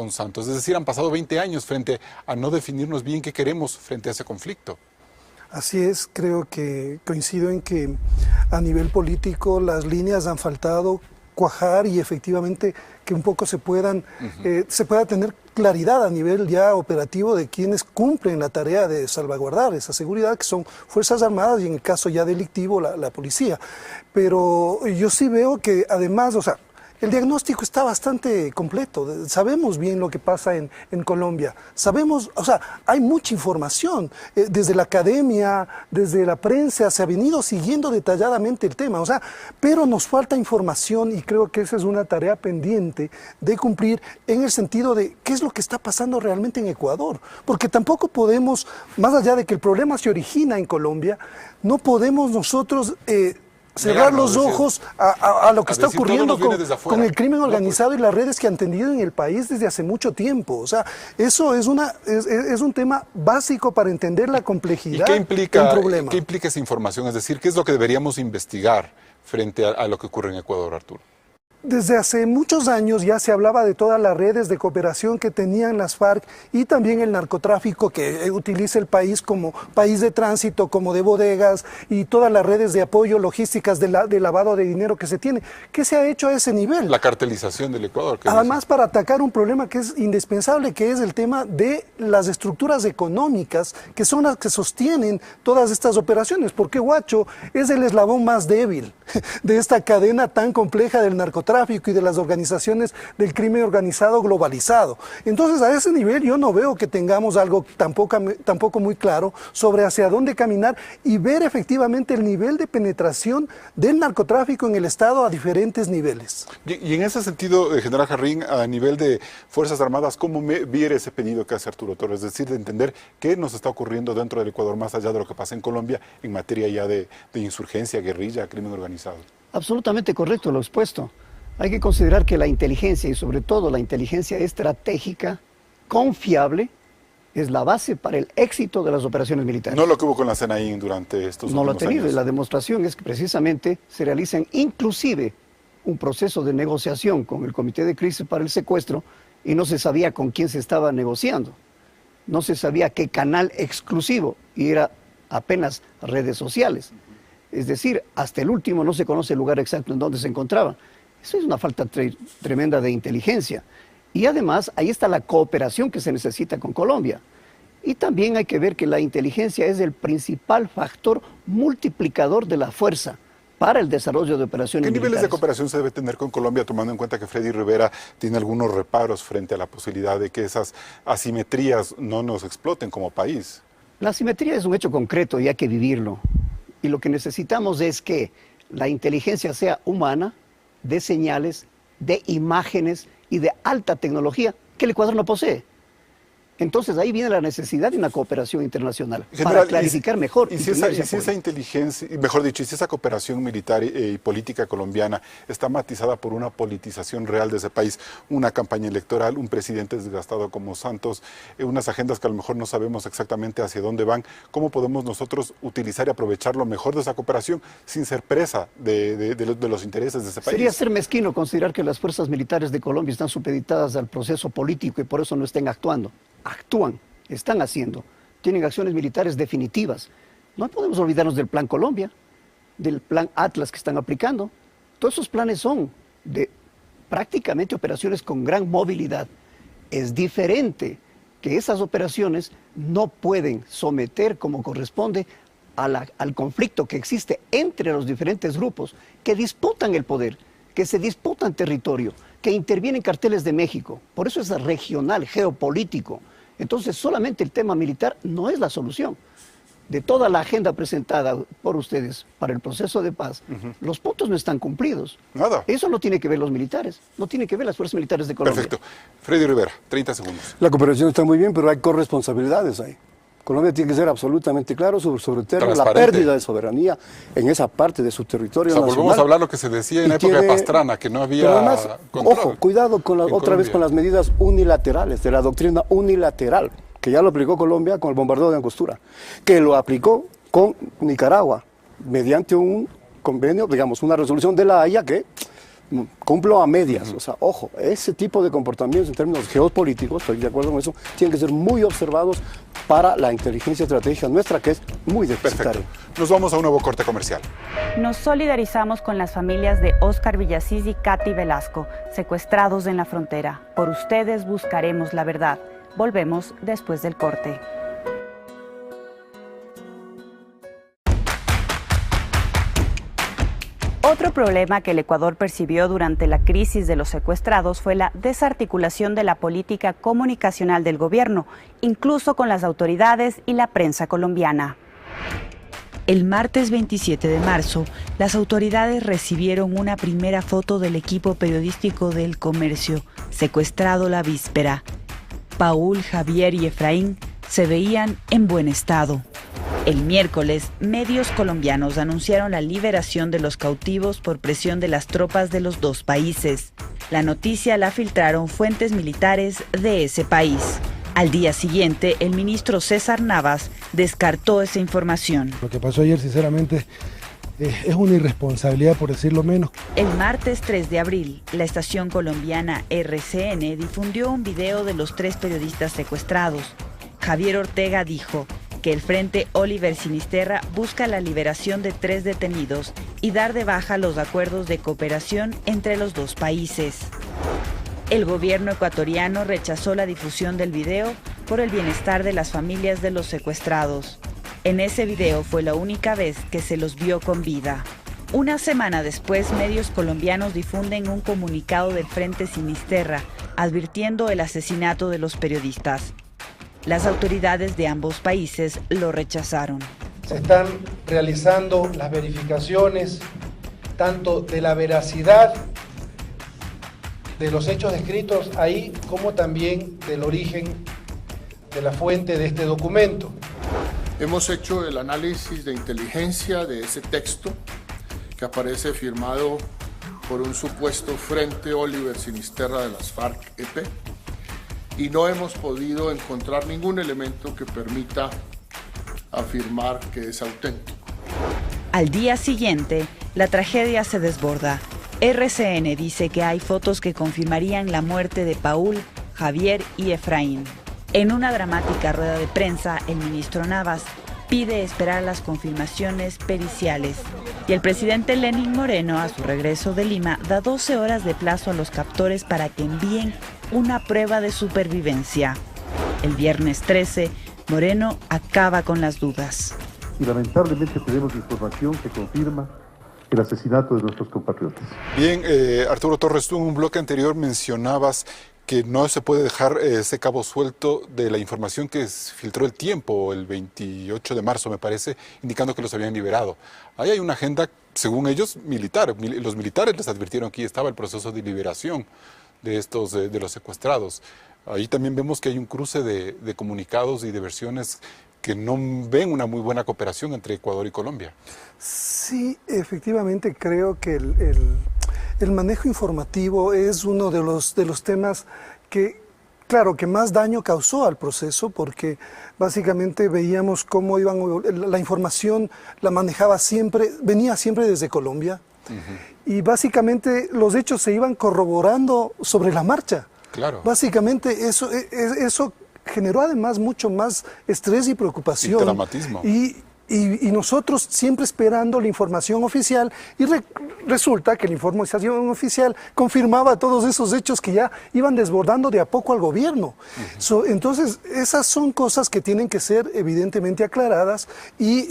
Santos. Es decir, han pasado 20 años frente a no definirnos bien qué queremos frente a ese conflicto. Así es, creo que coincido en que a nivel político las líneas han faltado cuajar y efectivamente que un poco se pueda tener claridad a nivel ya operativo de quienes cumplen la tarea de salvaguardar esa seguridad, que son Fuerzas Armadas y en el caso ya delictivo la policía. Pero yo sí veo que además, o sea, el diagnóstico está bastante completo, sabemos bien lo que pasa en Colombia, sabemos, o sea, hay mucha información, desde la academia, desde la prensa, se ha venido siguiendo detalladamente el tema, o sea, pero nos falta información y creo que esa es una tarea pendiente de cumplir en el sentido de qué es lo que está pasando realmente en Ecuador, porque tampoco podemos, más allá de que el problema se origina en Colombia, no podemos nosotros cerrar negarlo, los ojos a lo que está decir, todo ocurriendo nos viene desde afuera. con el crimen No, organizado pues. y las redes que han tendido en el país desde hace mucho tiempo. O sea, eso es un tema básico para entender la ¿Y complejidad qué implica, del problema. qué implica esa información? Es decir, ¿qué es lo que deberíamos investigar frente a lo que ocurre en Ecuador, Arturo? Desde hace muchos años ya se hablaba de todas las redes de cooperación que tenían las FARC y también el narcotráfico que utiliza el país como país de tránsito, como de bodegas y todas las redes de apoyo logísticas de lavado de dinero que se tiene. ¿Qué se ha hecho a ese nivel? La cartelización del Ecuador. ¿Qué Además, dice? para atacar un problema que es indispensable, que es el tema de las estructuras económicas, que son las que sostienen todas estas operaciones, porque Huacho es el eslabón más débil de esta cadena tan compleja del narcotráfico y de las organizaciones del crimen organizado globalizado. Entonces, a ese nivel yo no veo que tengamos algo tampoco muy claro sobre hacia dónde caminar y ver efectivamente el nivel de penetración del narcotráfico en el Estado a diferentes niveles. Y en ese sentido, general Jarrín, a nivel de Fuerzas Armadas, ¿cómo viene ese pedido que hace Arturo Torres? Es decir, de entender qué nos está ocurriendo dentro del Ecuador, más allá de lo que pasa en Colombia, en materia ya de insurgencia, guerrilla, crimen organizado. Absolutamente correcto lo expuesto. Hay que considerar que la inteligencia, y sobre todo la inteligencia estratégica, confiable, es la base para el éxito de las operaciones militares. No lo que hubo con la CNI durante estos No lo ha últimos tenido, años. y la demostración es que precisamente se realiza inclusive un proceso de negociación con el Comité de Crisis para el Secuestro y no se sabía con quién se estaba negociando. No se sabía qué canal exclusivo, y era apenas redes sociales. Es decir, hasta el último no se conoce el lugar exacto en donde se encontraba. Eso es una falta tremenda de inteligencia. Y además, ahí está la cooperación que se necesita con Colombia. Y también hay que ver que la inteligencia es el principal factor multiplicador de la fuerza para el desarrollo de operaciones ¿Qué militares. niveles de cooperación se debe tener con Colombia, tomando en cuenta que Freddy Rivera tiene algunos reparos frente a la posibilidad de que esas asimetrías no nos exploten como país? La asimetría es un hecho concreto y hay que vivirlo. Y lo que necesitamos es que la inteligencia sea humana, de señales, de imágenes y de alta tecnología que el Ecuador no posee. Entonces ahí viene la necesidad de una cooperación internacional para clarificar mejor. Y si esa inteligencia, mejor dicho, y si esa cooperación militar y política colombiana está matizada por una politización real de ese país, una campaña electoral, un presidente desgastado como Santos, unas agendas que a lo mejor no sabemos exactamente hacia dónde van, ¿cómo podemos nosotros utilizar y aprovechar lo mejor de esa cooperación sin ser presa de los intereses de ese país? Sería ser mezquino considerar que las fuerzas militares de Colombia están supeditadas al proceso político y por eso no estén actuando. Actúan, están haciendo, tienen acciones militares definitivas. No podemos olvidarnos del Plan Colombia, del Plan Atlas que están aplicando. Todos esos planes son de prácticamente operaciones con gran movilidad. Es diferente que esas operaciones no pueden someter como corresponde al conflicto que existe entre los diferentes grupos que disputan el poder, que se disputan territorio, que intervienen carteles de México. Por eso es regional, geopolítico. Entonces, solamente el tema militar no es la solución. De toda la agenda presentada por ustedes para el proceso de paz, los puntos no están cumplidos. Nada. Eso no tiene que ver los militares, no tiene que ver las fuerzas militares de Colombia. Perfecto. Freddy Rivera, 30 segundos. La cooperación está muy bien, pero hay corresponsabilidades ahí. Colombia tiene que ser absolutamente claro sobre la pérdida de soberanía en esa parte de su territorio nacional. Volvemos a hablar lo que se decía en la época de Pastrana, que no había además, control. Ojo, cuidado otra vez con las medidas unilaterales, de la doctrina unilateral, que ya lo aplicó Colombia con el bombardeo de Angostura, que lo aplicó con Nicaragua, mediante un convenio, digamos, una resolución de la Haya que cumplo a medias. O sea, ojo, ese tipo de comportamientos en términos geopolíticos, estoy de acuerdo con eso, tienen que ser muy observados para la inteligencia estratégica nuestra, que es muy deficitaria. Perfecto. Nos vamos a un nuevo corte comercial. Nos solidarizamos con las familias de Óscar Villasís y Katy Velasco, secuestrados en la frontera. Por ustedes buscaremos la verdad. Volvemos después del corte. Otro problema que el Ecuador percibió durante la crisis de los secuestrados fue la desarticulación de la política comunicacional del gobierno, incluso con las autoridades y la prensa colombiana. El martes 27 de marzo, las autoridades recibieron una primera foto del equipo periodístico del Comercio, secuestrado la víspera. Paul, Javier y Efraín se veían en buen estado. El miércoles, medios colombianos anunciaron la liberación de los cautivos por presión de las tropas de los dos países. La noticia la filtraron fuentes militares de ese país. Al día siguiente, el ministro César Navas descartó esa información. Lo que pasó ayer, sinceramente, es una irresponsabilidad, por decirlo menos. El martes 3 de abril, la estación colombiana RCN difundió un video de los 3 periodistas secuestrados. Javier Ortega dijo que el Frente Oliver Sinisterra busca la liberación de 3 detenidos y dar de baja los acuerdos de cooperación entre los dos países. El gobierno ecuatoriano rechazó la difusión del video por el bienestar de las familias de los secuestrados. En ese video fue la única vez que se los vio con vida. Una semana después, medios colombianos difunden un comunicado del Frente Sinisterra advirtiendo el asesinato de los periodistas. Las autoridades de ambos países lo rechazaron. Se están realizando las verificaciones tanto de la veracidad de los hechos descritos ahí, como también del origen de la fuente de este documento. Hemos hecho el análisis de inteligencia de ese texto que aparece firmado por un supuesto Frente Oliver Sinisterra de las FARC-EP y no hemos podido encontrar ningún elemento que permita afirmar que es auténtico. Al día siguiente, la tragedia se desborda. RCN dice que hay fotos que confirmarían la muerte de Paul, Javier y Efraín. En una dramática rueda de prensa, el ministro Navas pide esperar las confirmaciones periciales. Y el presidente Lenín Moreno, a su regreso de Lima, da 12 horas de plazo a los captores para que envíen una prueba de supervivencia. El viernes 13, Moreno acaba con las dudas. Y lamentablemente tenemos información que confirma el asesinato de nuestros compatriotas. Bien, Arturo Torres, tú en un bloque anterior mencionabas que no se puede dejar ese cabo suelto de la información que filtró El Tiempo el 28 de marzo, me parece, indicando que los habían liberado. Ahí hay una agenda, según ellos, militar. Los militares les advirtieron que estaba el proceso de liberación de estos, de los secuestrados. Ahí también vemos que hay un cruce de comunicados y de versiones que no ven una muy buena cooperación entre Ecuador y Colombia. Sí, efectivamente creo que el manejo informativo es uno de los temas que, claro, que más daño causó al proceso, porque básicamente veíamos cómo la información la manejaba siempre, venía siempre desde Colombia, y básicamente los hechos se iban corroborando sobre la marcha. Claro. Básicamente eso generó además mucho más estrés y preocupación. Y dramatismo. Y nosotros siempre esperando la información oficial, y resulta que la información oficial confirmaba todos esos hechos que ya iban desbordando de a poco al gobierno. Entonces, esas son cosas que tienen que ser evidentemente aclaradas y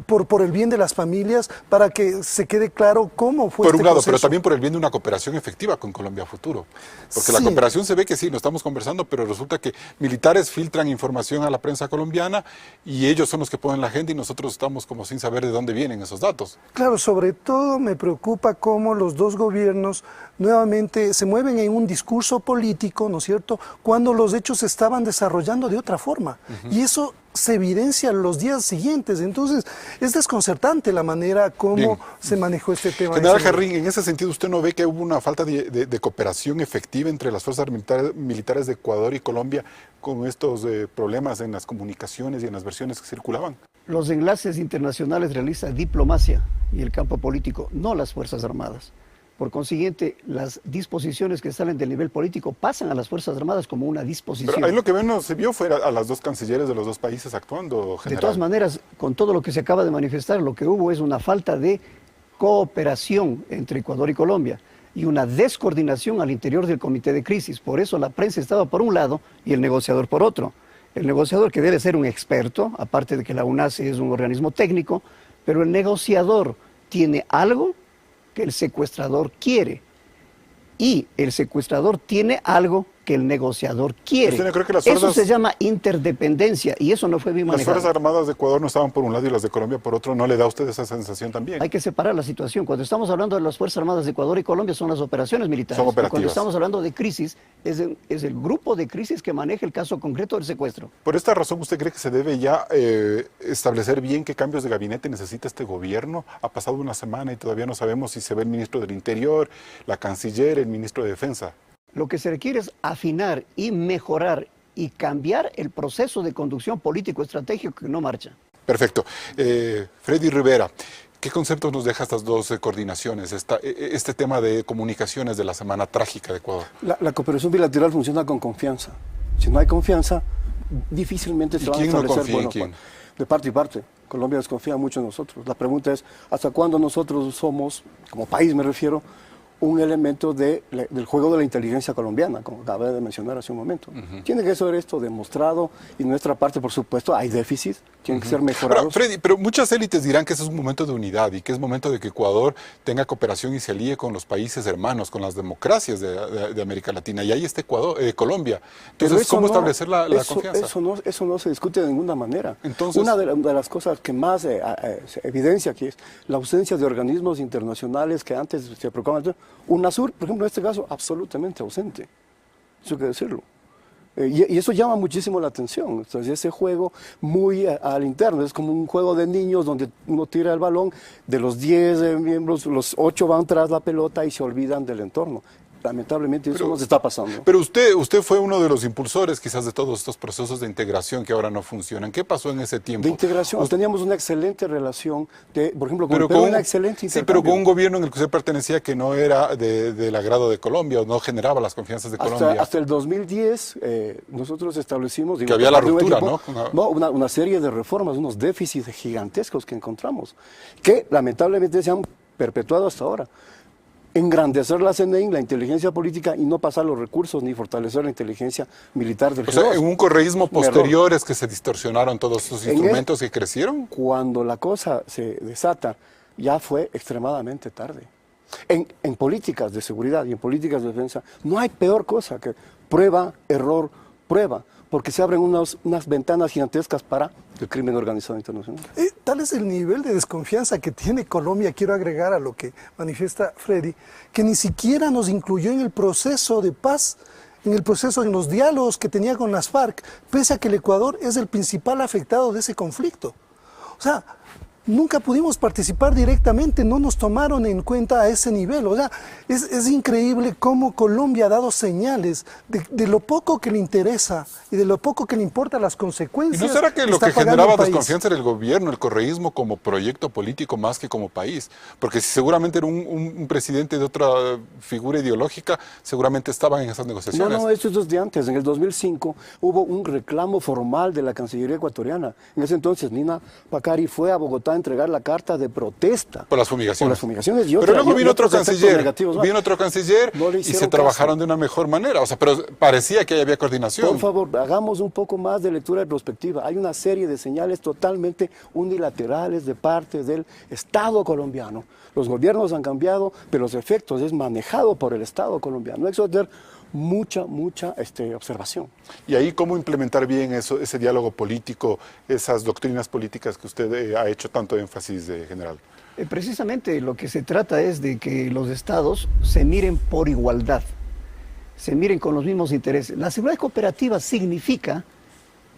por el bien de las familias, para que se quede claro cómo fue por un lado, proceso. pero también por el bien de una cooperación efectiva con Colombia a futuro. Porque la cooperación se ve que sí, nos estamos conversando, pero resulta que militares filtran información a la prensa colombiana y ellos son los que ponen la agenda y nosotros estamos como sin saber de dónde vienen esos datos. Claro, sobre todo me preocupa cómo los dos gobiernos nuevamente se mueven en un discurso político, ¿no es cierto?, cuando los hechos se estaban desarrollando de otra forma. Y eso se evidencia los días siguientes. Entonces, es desconcertante la manera como se manejó este tema. General Jarrín, en ese sentido, ¿usted no ve que hubo una falta de cooperación efectiva entre las fuerzas militares de Ecuador y Colombia con estos problemas en las comunicaciones y en las versiones que circulaban? Los enlaces internacionales realiza diplomacia y el campo político, no las Fuerzas Armadas. Por consiguiente, las disposiciones que salen del nivel político pasan a las Fuerzas Armadas como una disposición. Pero ahí lo que menos se vio fue a las dos cancilleres de los dos países actuando, general. De todas maneras, con todo lo que se acaba de manifestar, lo que hubo es una falta de cooperación entre Ecuador y Colombia y una descoordinación al interior del comité de crisis. Por eso la prensa estaba por un lado y el negociador por otro. El negociador, que debe ser un experto, aparte de que la UNACE es un organismo técnico, pero el negociador tiene algo que el secuestrador quiere, y el secuestrador tiene algo que el negociador quiere. ¿Usted no cree que las Eso fuerzas- se llama interdependencia y eso no fue bien Las manejado. Fuerzas Armadas de Ecuador no estaban por un lado y las de Colombia por otro. ¿No le da a usted esa sensación también? Hay que separar la situación. Cuando estamos hablando de las Fuerzas Armadas de Ecuador y Colombia son las operaciones militares. Son Y cuando operativas. estamos hablando de crisis, es el grupo de crisis que maneja el caso concreto del secuestro. Por esta razón, ¿usted cree que se debe ya establecer bien qué cambios de gabinete necesita este gobierno? Ha pasado una semana y todavía no sabemos si se ve el ministro del Interior, la canciller, el ministro de Defensa. Lo que se requiere es afinar y mejorar y cambiar el proceso de conducción político-estratégico que no marcha. Perfecto. Freddy Rivera, ¿qué conceptos nos deja estas dos coordinaciones, este tema de comunicaciones de la semana trágica de Ecuador? La cooperación bilateral funciona con confianza. Si no hay confianza, difícilmente se ¿Y van a quién no establecer confía en buenos quién? acuerdos. De parte y parte. Colombia desconfía mucho en nosotros. La pregunta es, ¿hasta cuándo nosotros somos, como país me refiero, un elemento del juego de la inteligencia colombiana, como acabé de mencionar hace un momento? Tiene que ser esto demostrado y nuestra parte, por supuesto, hay déficit, tienen que ser mejorados. Ahora, Freddy, pero muchas élites dirán que ese es un momento de unidad y que es momento de que Ecuador tenga cooperación y se alíe con los países hermanos, con las democracias de América Latina. Y ahí está Colombia. Pero Entonces, eso ¿cómo no- establecer la eso- confianza? Eso no se discute de ninguna manera. Entonces- Una de las cosas que más se evidencia aquí es la ausencia de organismos internacionales que antes se preocupaban. UNASUR, por ejemplo, en este caso, absolutamente ausente. Eso hay que decirlo. Y eso llama muchísimo la atención. Entonces, ese juego muy al interno, es como un juego de niños donde uno tira el balón, de los 10 miembros, los 8 van tras la pelota y se olvidan del entorno. Lamentablemente eso nos está pasando. Pero usted fue uno de los impulsores quizás de todos estos procesos de integración que ahora no funcionan. ¿Qué pasó en ese tiempo? De integración, teníamos una excelente relación, por ejemplo, con Pero el Perú, con- una excelente Sí, intercambio. pero con un gobierno en el que usted pertenecía que no era del agrado de Colombia o no generaba las confianzas de Colombia. Hasta el 2010 nosotros establecimos... Que había la por parte de un ruptura, ¿no? Una serie de reformas, unos déficits gigantescos que encontramos, que lamentablemente se han perpetuado hasta ahora. Engrandecer la CNI, la inteligencia política, y no pasar los recursos ni fortalecer la inteligencia militar del O sea, G2. en un correísmo Un error. posterior es que se distorsionaron todos esos En instrumentos que crecieron. Cuando la cosa se desata, ya fue extremadamente tarde. En políticas de seguridad y en políticas de defensa, no hay peor cosa que prueba, error, prueba, porque se abren unas ventanas gigantescas para el crimen organizado internacional. Tal es el nivel de desconfianza que tiene Colombia, quiero agregar a lo que manifiesta Freddy, que ni siquiera nos incluyó en el proceso de paz, en los diálogos que tenía con las FARC, pese a que el Ecuador es el principal afectado de ese conflicto. O sea, nunca pudimos participar directamente, no nos tomaron en cuenta a ese nivel. O sea, es increíble cómo Colombia ha dado señales de lo poco que le interesa y de lo poco que le importa las ¿Y consecuencias. no será que lo está que pagando generaba el país. desconfianza era el gobierno, el correísmo como proyecto político más que como país? Porque si seguramente era un presidente de otra figura ideológica, seguramente estaban en esas negociaciones. No, esto es desde antes. En el 2005 hubo un reclamo formal de la Cancillería ecuatoriana. En ese entonces Nina Pacari fue a Bogotá a entregar la carta de protesta. Por las fumigaciones. Por las fumigaciones y Pero otra- luego y vino otro otros efectos canciller, negativos más. vino otro canciller No le y se hicieron trabajaron caso. de una mejor manera. O sea, pero parecía que había coordinación. Por favor, hagamos un poco más de lectura de perspectiva. Hay una serie de señales totalmente unilaterales de parte del Estado colombiano. Los gobiernos han cambiado, pero los efectos es manejado por el Estado colombiano. Hay que tener mucha observación. Y ahí, ¿cómo implementar bien ese diálogo político, esas doctrinas políticas que usted ha hecho tanto énfasis, general? Precisamente lo que se trata es de que los estados se miren por igualdad, se miren con los mismos intereses. La seguridad cooperativa significa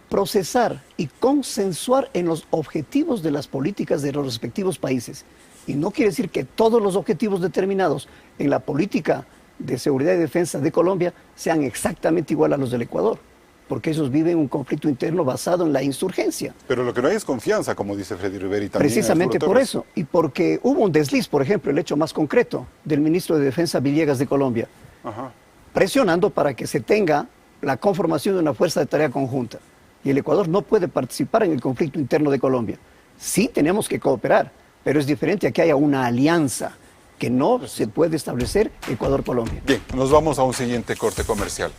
procesar y consensuar en los objetivos de las políticas de los respectivos países. Y no quiere decir que todos los objetivos determinados en la política de seguridad y defensa de Colombia sean exactamente igual a los del Ecuador, porque ellos viven un conflicto interno basado en la insurgencia. Pero lo que no hay es confianza, como dice Freddy Rivera. Y también Precisamente Arturo por Torres. eso, y porque hubo un desliz, por ejemplo, el hecho más concreto del ministro de Defensa Villegas de Colombia, Ajá. presionando para que se tenga la conformación de una fuerza de tarea conjunta. Y el Ecuador no puede participar en el conflicto interno de Colombia. Sí tenemos que cooperar, pero es diferente a que haya una alianza que no se puede establecer Ecuador-Colombia. Bien, nos vamos a un siguiente corte comercial.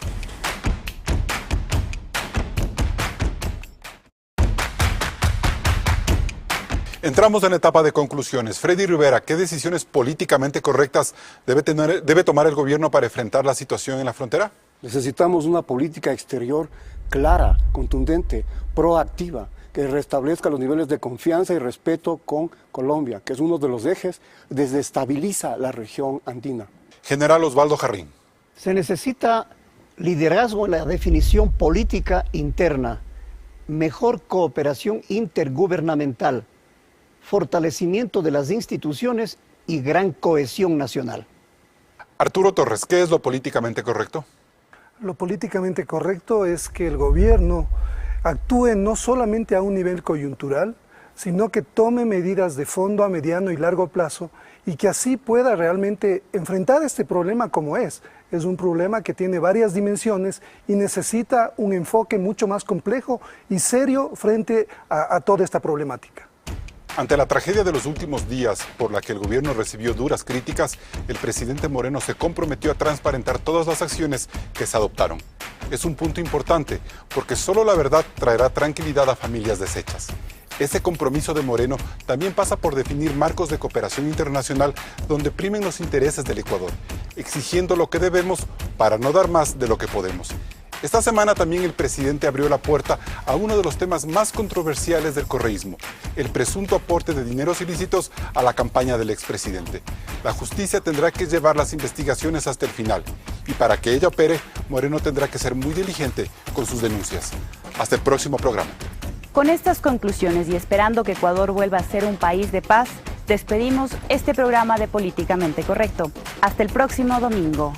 Entramos en la etapa de conclusiones. Freddy Rivera, ¿qué decisiones políticamente correctas debe tomar el gobierno para enfrentar la situación en la frontera? Necesitamos una política exterior clara, contundente, proactiva, que restablezca los niveles de confianza y respeto con Colombia, que es uno de los ejes que desestabiliza la región andina. General Osvaldo Jarrín. Se necesita liderazgo en la definición política interna, mejor cooperación intergubernamental, fortalecimiento de las instituciones y gran cohesión nacional. Arturo Torres, ¿qué es lo políticamente correcto? Lo políticamente correcto es que el gobierno actúe no solamente a un nivel coyuntural, sino que tome medidas de fondo a mediano y largo plazo y que así pueda realmente enfrentar este problema como es. Es un problema que tiene varias dimensiones y necesita un enfoque mucho más complejo y serio frente a toda esta problemática. Ante la tragedia de los últimos días, por la que el gobierno recibió duras críticas, el presidente Moreno se comprometió a transparentar todas las acciones que se adoptaron. Es un punto importante, porque solo la verdad traerá tranquilidad a familias deshechas. Ese compromiso de Moreno también pasa por definir marcos de cooperación internacional donde primen los intereses del Ecuador, exigiendo lo que debemos para no dar más de lo que podemos. Esta semana también el presidente abrió la puerta a uno de los temas más controversiales del correísmo, el presunto aporte de dineros ilícitos a la campaña del expresidente. La justicia tendrá que llevar las investigaciones hasta el final y para que ella opere, Moreno tendrá que ser muy diligente con sus denuncias. Hasta el próximo programa. Con estas conclusiones y esperando que Ecuador vuelva a ser un país de paz, despedimos este programa de Políticamente Correcto. Hasta el próximo domingo.